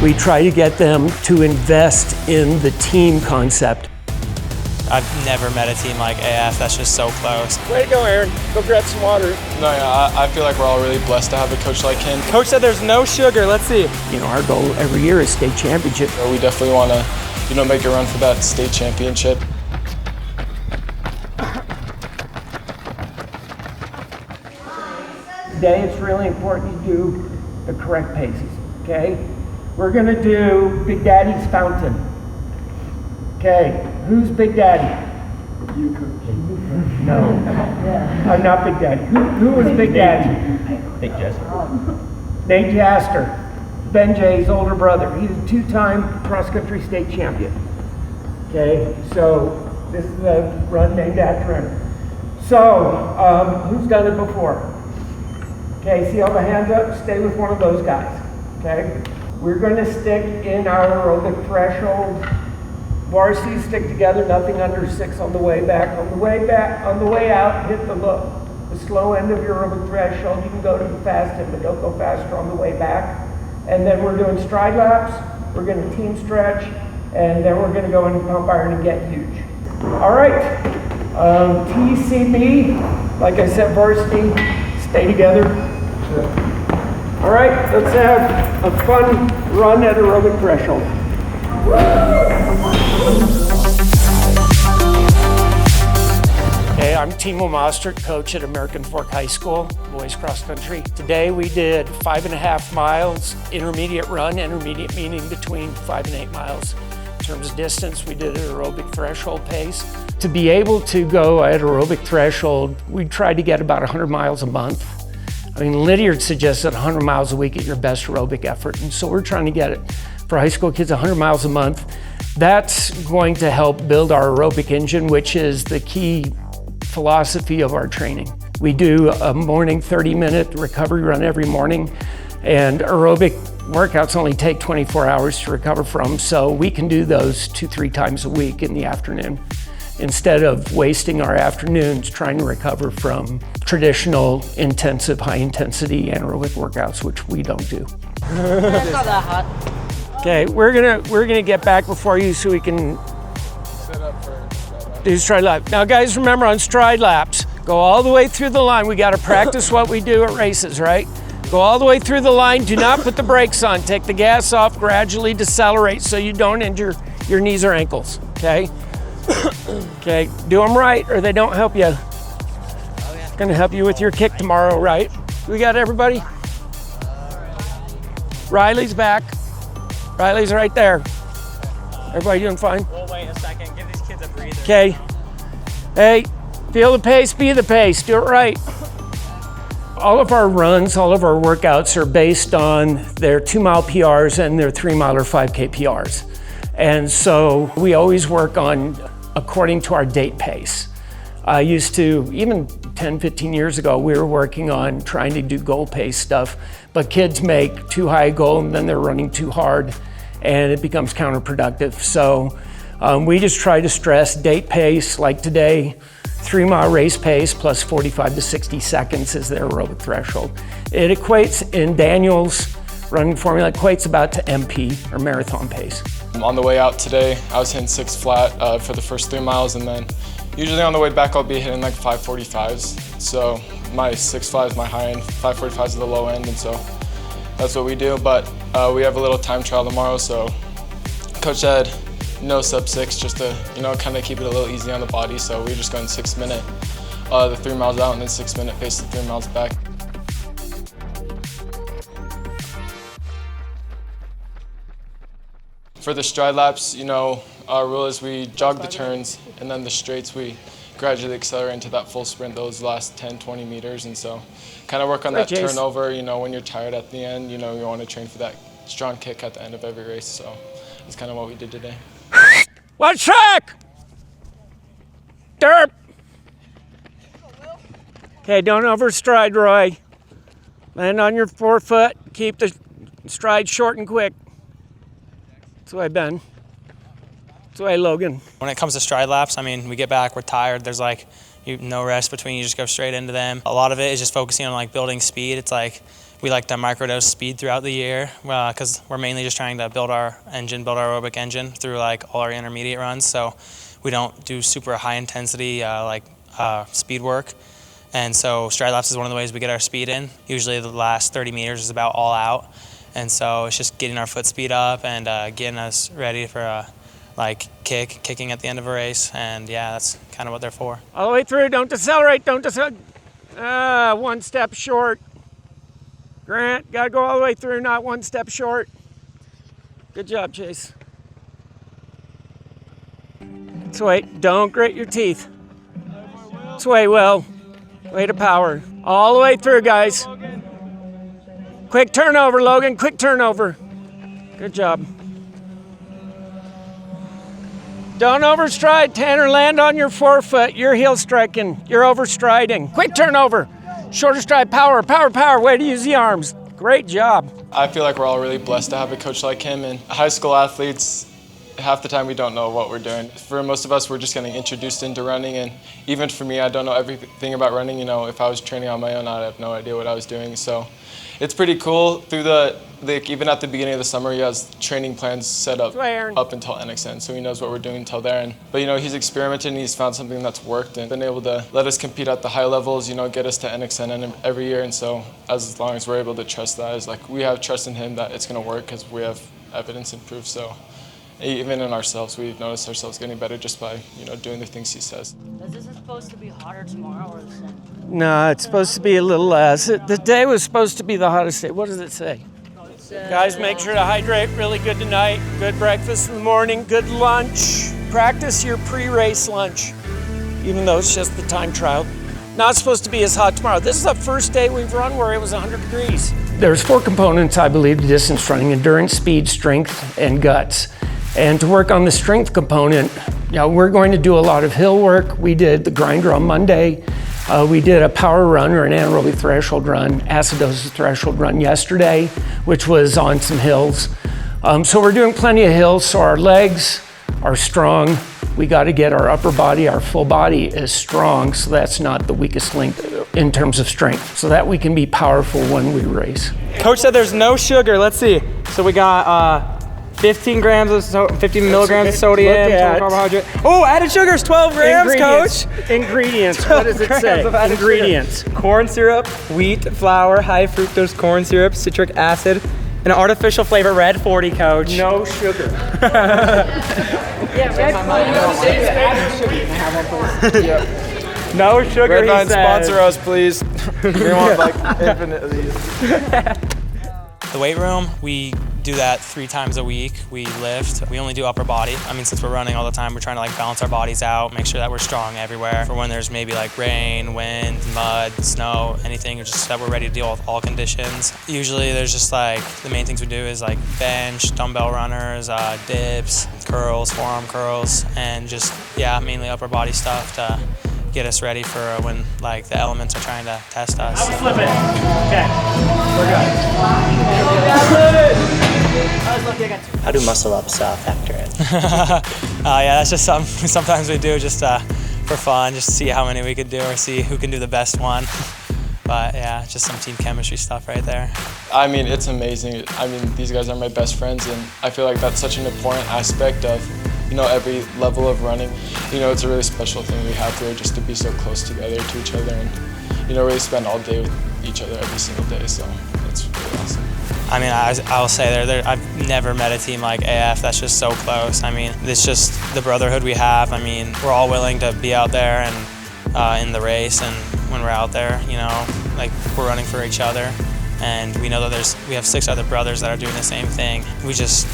We try to get them to invest in the team concept. I've never met a team like AF that's just so close. Way to go, Aaron. Go grab some water. No, yeah, I feel like we're all really blessed to have a coach like him. Coach said there's no sugar. Let's see. You know, our goal every year is state championship. So we definitely want to, make a run for that state championship. Today it's really important you do the correct paces, okay? We're gonna do Big Daddy's fountain. Okay, who's Big Daddy? You, Coach. No, I'm not Big Daddy. Who was Big Daddy? Big Jester. Nate Jaster, Ben Jay's older brother. He's a two-time cross-country state champion. Okay, so this is a run named after him. So, who's done it before? Okay, see all the hands up? Stay with one of those guys, okay? We're gonna stick in our aerobic threshold. Varsity stick together, nothing under 6 on the way back. On the way out, hit the slow end of your aerobic threshold. You can go to the fast end, but don't go faster on the way back. And then we're doing stride laps. We're gonna team stretch, and then we're gonna go into pump iron and get huge. All right, TCB, like I said, varsity, stay together. All right, let's have a fun run at aerobic threshold. Hey, I'm Timo Mostert, coach at American Fork High School, boys cross country. Today we did 5.5 miles, intermediate run, intermediate meaning between 5 and 8 miles. In terms of distance, we did an aerobic threshold pace. To be able to go at aerobic threshold, we tried to get about 100 miles a month. I mean, Lydiard suggested 100 miles a week at your best aerobic effort, and so we're trying to get it for high school kids 100 miles a month. That's going to help build our aerobic engine, which is the key philosophy of our training. We do a morning 30-minute recovery run every morning, and aerobic workouts only take 24 hours to recover from, so we can do those 2-3 times a week in the afternoon, instead of wasting our afternoons trying to recover from traditional intensive, high-intensity anaerobic workouts, which we don't do. It's not that hot. Okay, we're gonna get back before you so we can Set up for do stride lap. Now, guys, remember on stride laps, go all the way through the line. We got to practice what we do at races, right? Go all the way through the line. Do not put the brakes on. Take the gas off. Gradually decelerate so you don't injure your knees or ankles. Okay. Okay, do them right or they don't help you. Gonna help you with your kick tomorrow, right? We got everybody? Riley's back. Riley's right there. Everybody doing fine? We'll wait a second. Give these kids a breather. Okay. Hey, feel the pace, be the pace. Do it right. All of our runs, all of our workouts are based on their 2-mile PRs and their 3-mile or 5K PRs. And so we always work on according to our date pace. I used to, even 10, 15 years ago, we were working on trying to do goal pace stuff, but kids make too high a goal and then they're running too hard and it becomes counterproductive. So we just try to stress date pace, like today, 3-mile race pace plus 45 to 60 seconds is their aerobic threshold. It equates in Daniel's running formula, equates about to MP or marathon pace. On the way out today, I was hitting 6 flat for the first 3 miles, and then usually on the way back I'll be hitting like 5:45s. So my 6 flat is my high end, 5:45s is the low end, and so that's what we do. But we have a little time trial tomorrow, so Coach said no sub 6, just to kind of keep it a little easy on the body. So we're just going 6 minute, the 3 miles out, and then 6 minute pace the 3 miles back. For the stride laps, our rule is we jog the turns, and then the straights we gradually accelerate into that full sprint those last 10, 20 meters. And so kind of work on that turnover, when you're tired at the end, you want to train for that strong kick at the end of every race. So that's kind of what we did today. Watch track! Derp! Okay, don't overstride, Roy. Land on your forefoot, keep the stride short and quick. That's the way, Ben. That's the way, Logan. When it comes to stride laps, we get back, we're tired. There's no rest between, you just go straight into them. A lot of it is just focusing on building speed. It's We like to microdose speed throughout the year because we're mainly just trying to build our engine, build our aerobic engine through like all our intermediate runs. So we don't do super high intensity speed work. And so stride laps is one of the ways we get our speed in. Usually the last 30 meters is about all out. And so it's just getting our foot speed up and getting us ready for kicking at the end of a race. And yeah, that's kind of what they're for. All the way through, don't decelerate, don't decelerate. One step short. Grant, gotta go all the way through, not one step short. Good job, Chase. Sway, don't grit your teeth. Sway well. Way to power. All the way through, guys. Quick turnover, Logan, quick turnover. Good job. Don't overstride, Tanner. Land on your forefoot. You're heel striking. You're overstriding. Quick turnover. Shorter stride, power, power, power. Way to use the arms. Great job. I feel like we're all really blessed to have a coach like him. And high school athletes, half the time we don't know what we're doing. For most of us, we're just getting introduced into running. And even for me, I don't know everything about running. You know, if I was training on my own, I'd have no idea what I was doing. So it's pretty cool. Through even at the beginning of the summer, he has training plans set up until NXN, so he knows what we're doing until there. But you know, he's experimented and he's found something that's worked and been able to let us compete at the high levels. You know, get us to NXN every year. And so as long as we're able to trust that, it's like we have trust in him that it's going to work because we have evidence and proof. So even in ourselves, we've noticed ourselves getting better just by doing the things he says. Is this supposed to be hotter tomorrow or the same? No, it's supposed to be a little less. The day was supposed to be the hottest day. What does it say? Guys, make sure to hydrate really good tonight. Good breakfast in the morning, good lunch. Practice your pre-race lunch, even though it's just the time trial. Not supposed to be as hot tomorrow. This is the first day we've run where it was 100 degrees. There's 4 components, I believe, to distance running: endurance, speed, strength, and guts. And to work on the strength component, we're going to do a lot of hill work. We did the grinder on Monday. We did a power run or an anaerobic threshold run, acidosis threshold run yesterday, which was on some hills. So we're doing plenty of hills, so our legs are strong. We got to get our upper body, our full body is strong, so that's not the weakest link in terms of strength, so that we can be powerful when we race. Coach said there's no sugar. Let's see. So we got 15 milligrams of sodium, total carbohydrate. Oh, added sugar is 12 grams, Coach. Ingredients. What does it say? Ingredients. Sugar. Corn syrup, wheat flour, high fructose corn syrup, citric acid, an artificial flavor, red 40, Coach. No sugar. No sugar, Red Vine, he says. sponsor us, please. We want infinite of these. The weight room, we do that 3 times a week. We lift. We only do upper body. I mean, since we're running all the time, we're trying to balance our bodies out, make sure that we're strong everywhere for when there's maybe rain, wind, mud, snow, anything, or just that we're ready to deal with all conditions. Usually there's just the main things we do is bench, dumbbell runners, dips, curls, forearm curls, and just, mainly upper body stuff to get us ready for when the elements are trying to test us. Flip it. Okay. We're good. How do muscle-ups factor in? That's just something sometimes we do just for fun, just to see how many we could do or see who can do the best one. But yeah, just some team chemistry stuff right there. I mean, it's amazing. I mean, these guys are my best friends, and I feel like that's such an important aspect of every level of running. It's a really special thing we have here, just to be so close together to each other and, really spend all day with each other every single day. So it's really awesome. I mean, I'll say I've never met a team like AF that's just so close. I mean, it's just the brotherhood we have. I mean, we're all willing to be out there and in the race, and when we're out there, we're running for each other. And we know that we have 6 other brothers that are doing the same thing. We just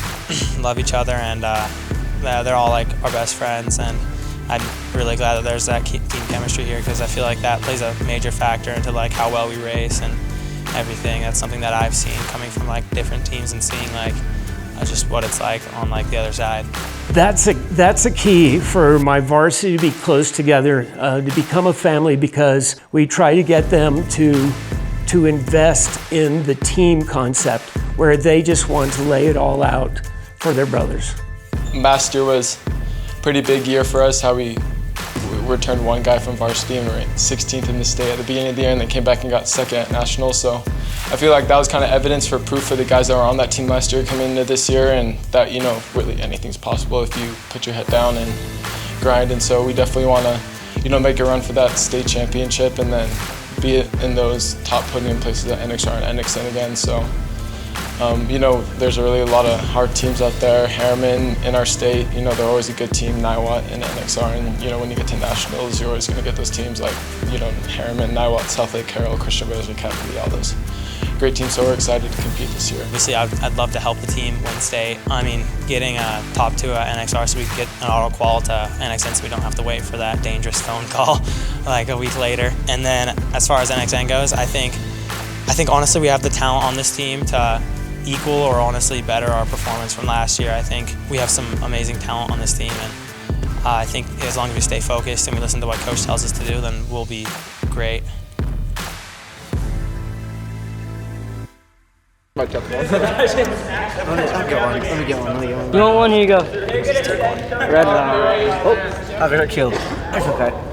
love each other, and they're all our best friends, and I'm really glad that there's that team chemistry here, because I feel like that plays a major factor into how well we race and everything. That's something that I've seen coming from different teams and seeing just what it's like on the other side. That's a key for my varsity to be close together, to become a family, because we try to get them to invest in the team concept, where they just want to lay it all out for their brothers. Last year was a pretty big year for us, how we returned one guy from varsity and we're 16th in the state at the beginning of the year, and then came back and got second at nationals. So I feel like that was kind of evidence for proof for the guys that were on that team last year coming into this year, and that, you know, really anything's possible if you put your head down and grind. And so we definitely want to, you know, make a run for that state championship and then be in those top podium places at NXR and NXN again. So, you know, there's really a lot of hard teams out there. Harriman in our state, you know, they're always a good team. Niwot and NXR, and you know, when you get to nationals, you're always going to get those teams like, you know, Harriman, Niwot, Southlake, Carroll, Christian Brothers Academy, all those great teams. So we're excited to compete this year. Obviously, I'd love to help the team win state. I mean, getting a top 2 at NXR so we can get an auto qual to NXN so we don't have to wait for that dangerous phone call like a week later. And then as far as NXN goes, I think honestly we have the talent on this team to equal or honestly better our performance from last year. I think we have some amazing talent on this team, and I think as long as we stay focused and we listen to what coach tells us to do, then we'll be great. Let me get one. You want one? Here you go. Red line. Oh, I got killed. It's okay.